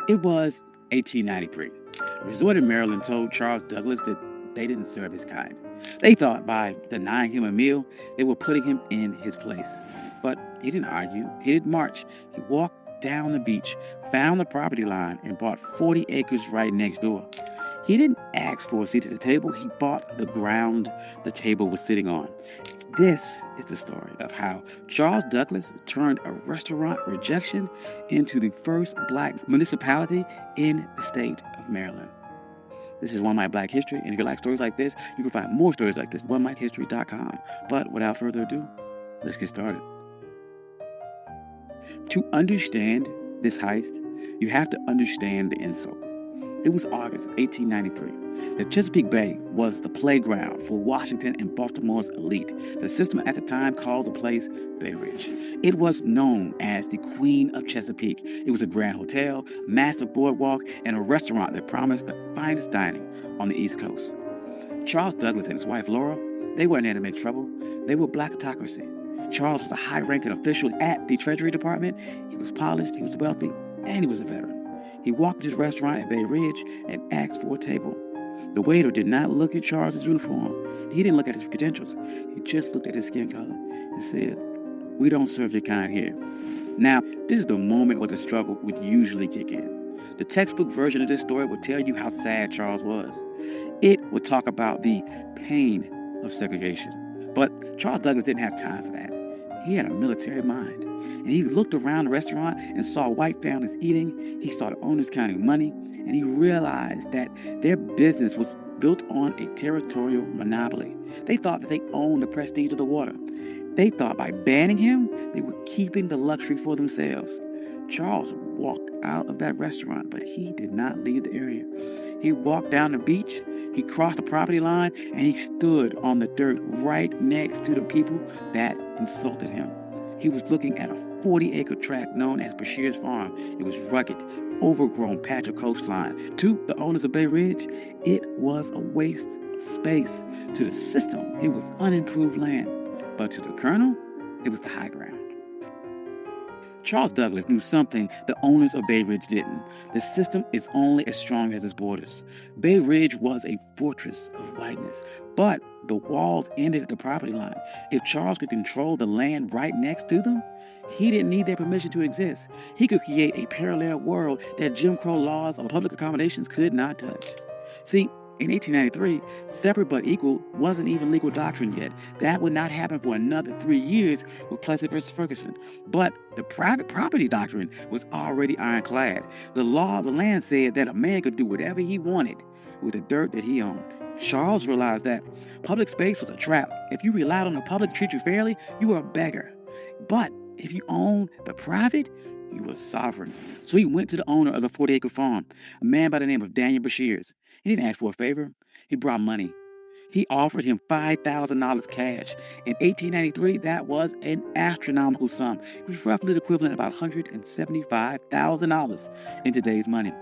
It was 1893. A resort in Maryland told Charles Douglas that they didn't serve his kind. They thought by denying him a meal, they were putting him in his place. But he didn't argue. He didn't march. He walked down the beach, found the property line, and bought 40 acres right next door. He didn't ask for a seat at the table. He bought the ground the table was sitting on. This is the story of how Charles Douglas turned a restaurant rejection into the first black municipality in the state of Maryland. This is One Mike Black History, and if you like stories like this, you can find more stories like this at onemikehistory.com. But without further ado, let's get started. To understand this heist, you have to understand the insult. It was August 1893. The Chesapeake Bay was the playground for Washington and Baltimore's elite. The system at the time called the place Bay Ridge. It was known as the Queen of Chesapeake. It was a grand hotel, massive boardwalk, and a restaurant that promised the finest dining on the East Coast. Charles Douglas and his wife Laura, they weren't there to make trouble. They were black autocracy. Charles was a high-ranking official at the Treasury Department. He was polished, he was wealthy, and he was a veteran. He walked to the restaurant at Bay Ridge and asked for a table. The waiter did not look at Charles's uniform. He didn't look at his credentials. He just looked at his skin color and said, "We don't serve your kind here." Now, this is the moment where the struggle would usually kick in. The textbook version of this story would tell you how sad Charles was. It would talk about the pain of segregation. But Charles Douglas didn't have time for that. He had a military mind. And he looked around the restaurant and saw white families eating. He saw the owners counting money. And he realized that their business was built on a territorial monopoly. They thought that they owned the prestige of the water. They thought by banning him, they were keeping the luxury for themselves. Charles walked out of that restaurant, but he did not leave the area. He walked down the beach, he crossed the property line, and he stood on the dirt right next to the people that insulted him. He was looking at a 40-acre tract known as Bashir's Farm. It was rugged, overgrown patch of coastline. To the owners of Bay Ridge, it was a waste of space. To the system, it was unimproved land. But to the Colonel, it was the high ground. Charles Douglas knew something the owners of Bay Ridge didn't. The system is only as strong as its borders. Bay Ridge was a fortress of whiteness, but the walls ended at the property line. If Charles could control the land right next to them, he didn't need their permission to exist. He could create a parallel world that Jim Crow laws of public accommodations could not touch. See, in 1893, separate but equal wasn't even legal doctrine yet. That would not happen for another 3 years with Plessy versus Ferguson. But the private property doctrine was already ironclad. The law of the land said that a man could do whatever he wanted with the dirt that he owned. Charles realized that public space was a trap. If you relied on the public to treat you fairly, you were a beggar. But if you owned the private, you were sovereign. So he went to the owner of the 40-acre farm, a man by the name of Daniel Bashirs. He didn't ask for a favor. He brought money. He offered him $5,000 cash. In 1893, that was an astronomical sum. It was roughly the equivalent of about $175,000 in today's money.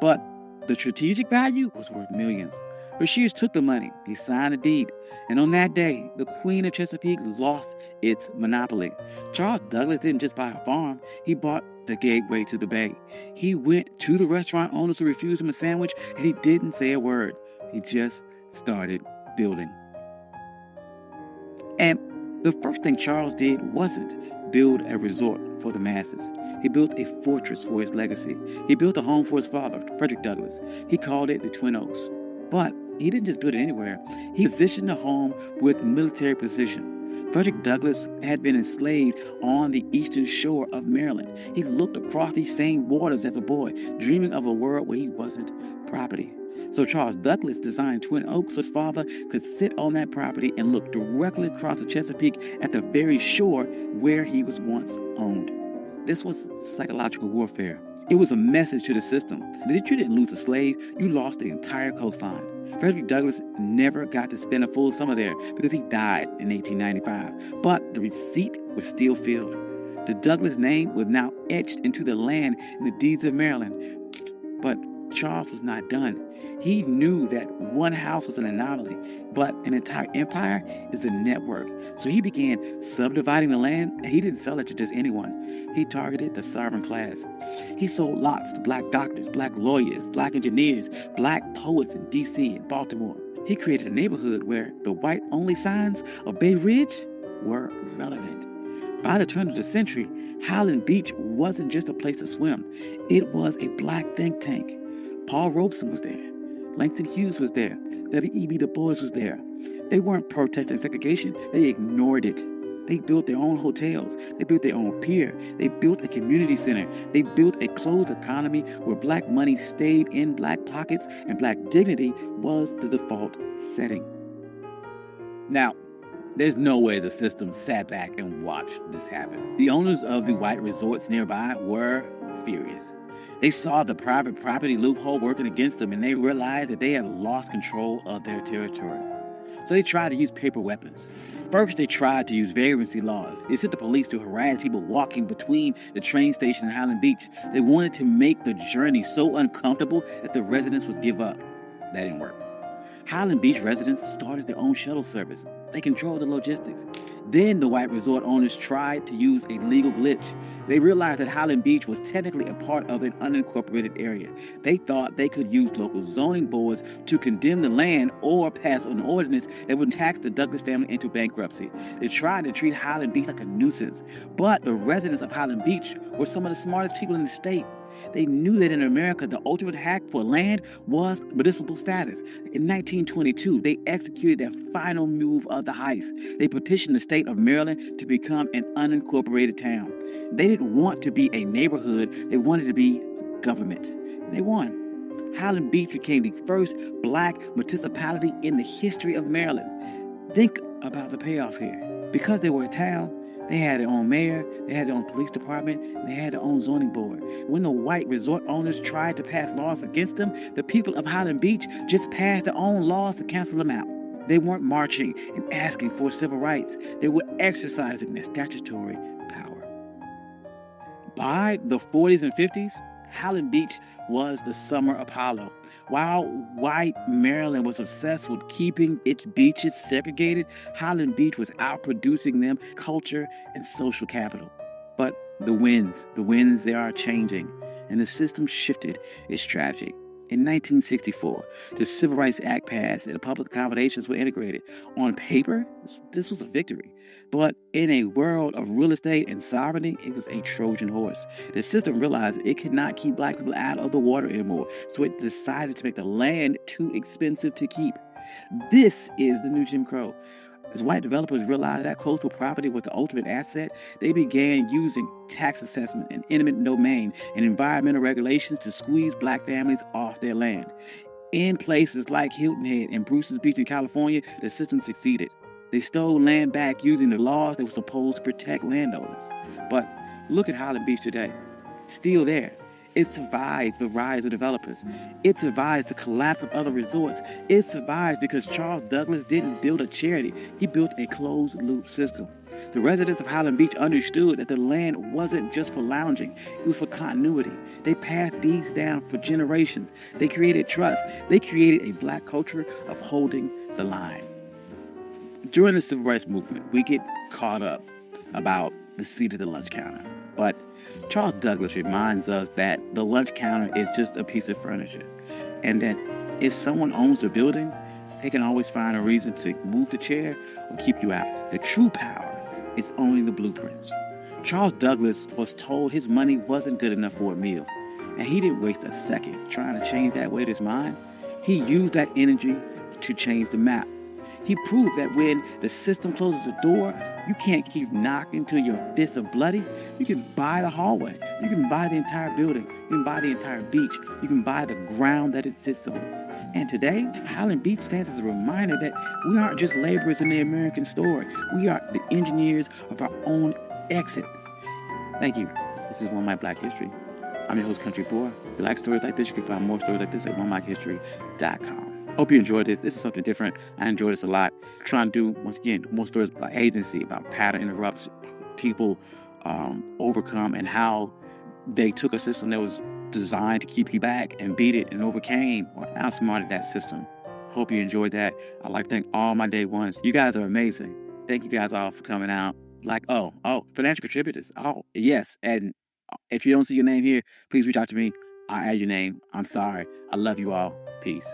But the strategic value was worth millions. Bashirs took the money. He signed the deed. And on that day, the Queen of Chesapeake lost its monopoly. Charles Douglas didn't just buy a farm. He bought the gateway to the bay. He went to the restaurant owners who refused him a sandwich, and he didn't say a word. He just started building. And the first thing Charles did wasn't build a resort for the masses. He built a fortress for his legacy. He built a home for his father, Frederick Douglass. He called it the Twin Oaks. But he didn't just build it anywhere. He positioned the home with military precision. Frederick Douglass had been enslaved on the eastern shore of Maryland. He looked across these same waters as a boy, dreaming of a world where he wasn't property. So Charles Douglas designed Twin Oaks so his father could sit on that property and look directly across the Chesapeake at the very shore where he was once owned. This was psychological warfare. It was a message to the system that if you didn't lose a slave, you lost the entire coastline. Frederick Douglass never got to spend a full summer there because he died in 1895, but the receipt was still filled. The Douglass name was now etched into the land in the deeds of Maryland. But Charles was not done. He knew that one house was an anomaly, but an entire empire is a network. So he began subdividing the land, and he didn't sell it to just anyone. He targeted the sovereign class. He sold lots to black doctors, black lawyers, black engineers, black poets in D.C. and Baltimore. He created a neighborhood where the white-only signs of Bay Ridge were relevant. By the turn of the century, Highland Beach wasn't just a place to swim. It was a black think tank. Paul Robeson was there. Langston Hughes was there. W.E.B. Du Bois was there. They weren't protesting segregation. They ignored it. They built their own hotels. They built their own pier. They built a community center. They built a closed economy where black money stayed in black pockets and black dignity was the default setting. Now, there's no way the system sat back and watched this happen. The owners of the white resorts nearby were furious. They saw the private property loophole working against them, and they realized that they had lost control of their territory. So they tried to use paper weapons. First, they tried to use vagrancy laws. They sent the police to harass people walking between the train station and Highland Beach. They wanted to make the journey so uncomfortable that the residents would give up. That didn't work. Highland Beach residents started their own shuttle service. They controlled the logistics. Then the white resort owners tried to use a legal glitch. They realized that Highland Beach was technically a part of an unincorporated area. They thought they could use local zoning boards to condemn the land or pass an ordinance that would tax the Douglas family into bankruptcy. They tried to treat Highland Beach like a nuisance. But the residents of Highland Beach were some of the smartest people in the state. They knew that in America, the ultimate hack for land was municipal status. In 1922, they executed their final move of the heist. They petitioned the state of Maryland to become an unincorporated town. They didn't want to be a neighborhood. They wanted to be government. And they won. Highland Beach became the first black municipality in the history of Maryland. Think about the payoff here. Because they were a town, they had their own mayor, they had their own police department, and they had their own zoning board. When the white resort owners tried to pass laws against them, the people of Highland Beach just passed their own laws to cancel them out. They weren't marching and asking for civil rights. They were exercising their statutory power. By the 40s and 50s, Highland Beach was the summer Apollo. While white Maryland was obsessed with keeping its beaches segregated, Highland Beach was outproducing them culture and social capital. But the winds, they are changing, and the system shifted its strategy. In 1964, the Civil Rights Act passed and the public accommodations were integrated. On paper, this was a victory. But in a world of real estate and sovereignty, it was a Trojan horse. The system realized it could not keep black people out of the water anymore, so it decided to make the land too expensive to keep. This is the new Jim Crow. As white developers realized that coastal property was the ultimate asset, they began using tax assessment and eminent domain and environmental regulations to squeeze black families off their land. In places like Hilton Head and Bruce's Beach in California, the system succeeded. They stole land back using the laws that were supposed to protect landowners. But look at Highland Beach today. It's still there. It survived the rise of developers. It survived the collapse of other resorts. It survived because Charles Douglas didn't build a charity. He built a closed-loop system. The residents of Highland Beach understood that the land wasn't just for lounging. It was for continuity. They passed these down for generations. They created trust. They created a black culture of holding the line. During the Civil Rights Movement, we get caught up about the seat of the lunch counter. But Charles Douglas reminds us that the lunch counter is just a piece of furniture, and that if someone owns the building, they can always find a reason to move the chair or keep you out. The true power is owning the blueprints. Charles Douglas was told his money wasn't good enough for a meal, and he didn't waste a second trying to change that with his mind. He used that energy to change the map. He proved that when the system closes the door, you can't keep knocking till your fists are bloody. You can buy the hallway. You can buy the entire building. You can buy the entire beach. You can buy the ground that it sits on. And today, Highland Beach stands as a reminder that we aren't just laborers in the American story. We are the engineers of our own exit. Thank you. This is One Mic Black History. I'm your host, Country Boy. If you like stories like this, you can find more stories like this at onemichistory.com. Hope you enjoyed this. This is something different. I enjoyed this a lot. Trying to do, once again, more stories about agency, about pattern interrupts, people overcome, and how they took a system that was designed to keep you back and beat it and overcame or outsmarted that system. Hope you enjoyed that. I'd like to thank all my day ones. You guys are amazing. Thank you guys all for coming out. Like, financial contributors. Oh, yes. And if you don't see your name here, please reach out to me. I'll add your name. I'm sorry. I love you all. Peace.